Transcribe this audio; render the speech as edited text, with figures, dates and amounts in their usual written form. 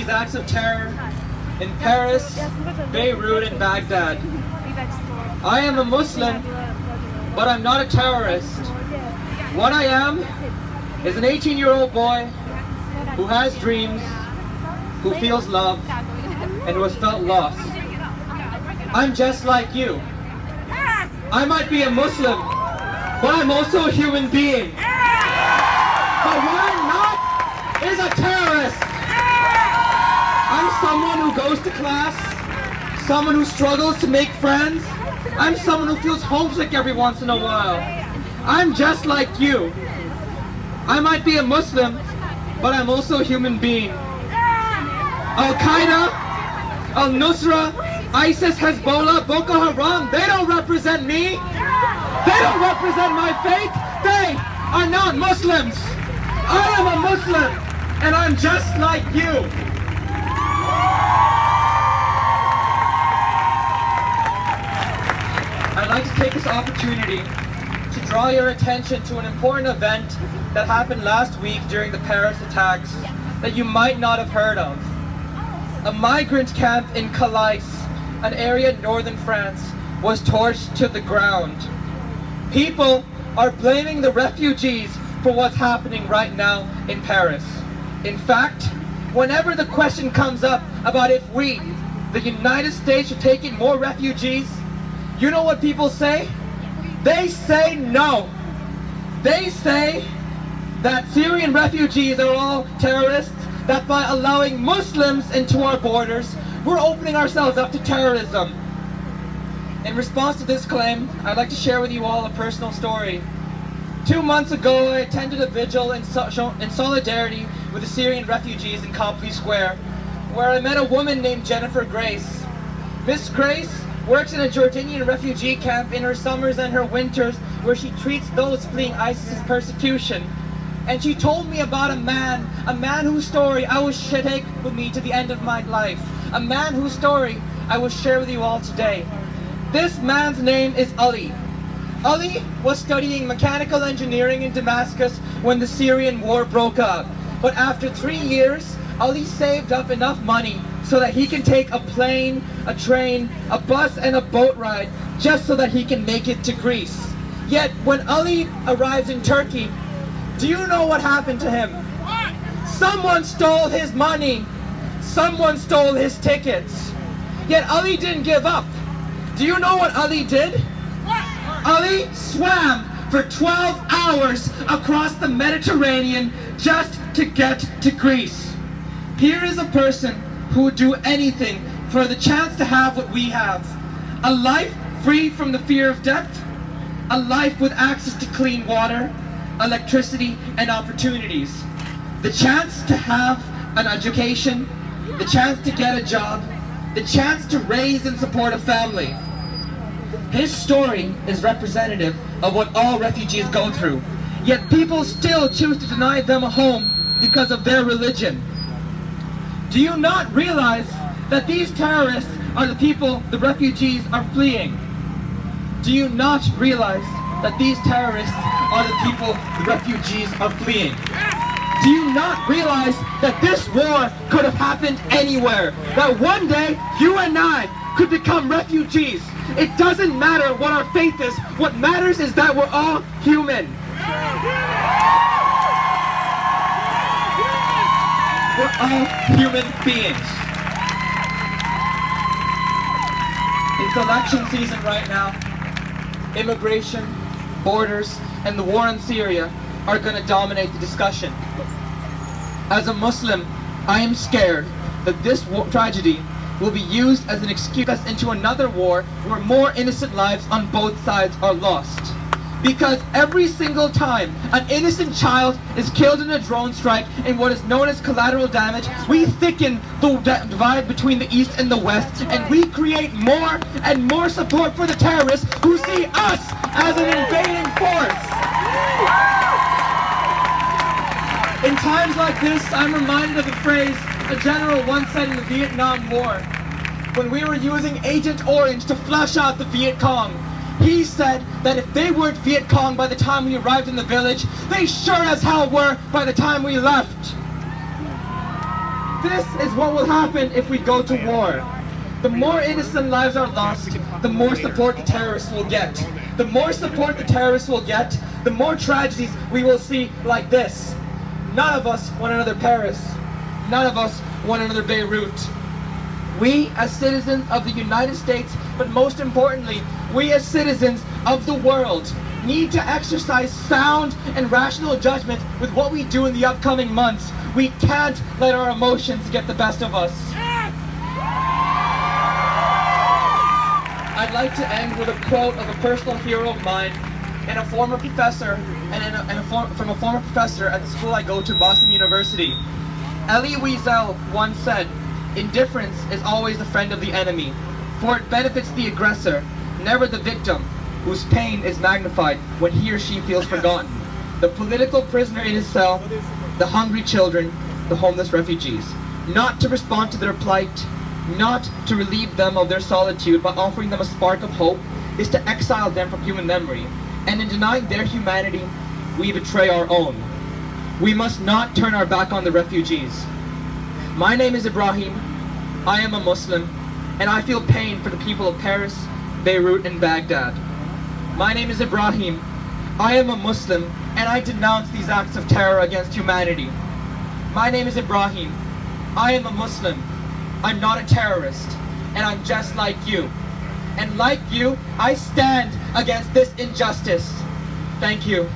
these acts of terror in Paris, Beirut, and Baghdad. I am a Muslim, but I'm not a terrorist. What I am is an 18-year-old boy who has dreams, who feels love, and who has felt lost. I'm just like you. I might be a Muslim, but I'm also a human being. But what I'm not is a terrorist. I'm someone who goes to class, someone who struggles to make friends. I'm someone who feels homesick every once in a while. I'm just like you. I might be a Muslim, but I'm also a human being. Al-Qaeda, Al-Nusra, ISIS, Hezbollah, Boko Haram, they don't represent me. They don't represent my faith. They are not Muslims. I am a Muslim, and I'm just like you. I'd like to take this opportunity to draw your attention to an important event that happened last week during the Paris attacks that you might not have heard of. A migrant camp in Calais, an area in northern France, was torched to the ground. People are blaming the refugees for what's happening right now in Paris. In fact, whenever the question comes up about if we, the United States, should take in more refugees, you know what people say? They say no. They say that Syrian refugees are all terrorists, that by allowing Muslims into our borders, we're opening ourselves up to terrorism. In response to this claim, I'd like to share with you all a personal story. 2 months ago, I attended a vigil in solidarity with the Syrian refugees in Copley Square, where I met a woman named Jennifer Grace. Miss Grace works in a Jordanian refugee camp in her summers and her winters, where she treats those fleeing ISIS's persecution. And she told me about a man whose story I will take with me to the end of my life. A man whose story I will share with you all today. This man's name is Ali. Ali was studying mechanical engineering in Damascus when the Syrian war broke out. But after 3 years, Ali saved up enough money so that he can take a plane, a train, a bus, and a boat ride just so that he can make it to Greece. Yet when Ali arrives in Turkey, do you know what happened to him? Someone stole his money. Someone stole his tickets. Yet Ali didn't give up. Do you know what Ali did? Ali swam for 12 hours across the Mediterranean just to get to Greece. Here is a person who would do anything for the chance to have what we have. A life free from the fear of death. A life with access to clean water, electricity, and opportunities. The chance to have an education, the chance to get a job, the chance to raise and support a family. His story is representative of what all refugees go through, yet people still choose to deny them a home because of their religion. Do you not realize that these terrorists are the people the refugees are fleeing? Do you not realize that these terrorists are the people the refugees are fleeing? Do you not realize that this war could have happened anywhere? That one day, you and I could become refugees. It doesn't matter what our faith is. What matters is that we're all human. We're all human beings. It's election season right now. Immigration, borders, and the war in Syria are going to dominate the discussion. As a Muslim, I am scared that this tragedy will be used as an excuse us into another war where more innocent lives on both sides are lost. Because every single time an innocent child is killed in a drone strike in what is known as collateral damage, we thicken the divide between the East and the West, and we create more and more support for the terrorists who see us as an invading force. In times like this, I'm reminded of the phrase a general once said in the Vietnam War, when we were using Agent Orange to flush out the Viet Cong. He said that if they weren't Viet Cong by the time we arrived in the village, they sure as hell were by the time we left. This is what will happen if we go to war. The more innocent lives are lost, the more support the terrorists will get. The more support the terrorists will get, the more tragedies we will see like this. None of us want another Paris. None of us want another Beirut. We as citizens of the United States, but most importantly, we as citizens of the world, need to exercise sound and rational judgment with what we do in the upcoming months. We can't let our emotions get the best of us. I'd like to end with a quote of a personal hero of mine and a former professor, from a former professor at the school I go to, Boston University. Elie Wiesel once said, "Indifference is always a friend of the enemy, for it benefits the aggressor, never the victim, whose pain is magnified when he or she feels forgotten. The political prisoner in his cell, the hungry children, the homeless refugees. Not to respond to their plight, not to relieve them of their solitude by offering them a spark of hope, is to exile them from human memory. And in denying their humanity, we betray our own. We must not turn our back on the refugees. My name is Ibrahim. I am a Muslim, and I feel pain for the people of Paris, Beirut, and Baghdad. My name is Ibrahim. I am a Muslim, and I denounce these acts of terror against humanity. My name is Ibrahim. I am a Muslim. I'm not a terrorist, and I'm just like you. And like you, I stand against this injustice. Thank you.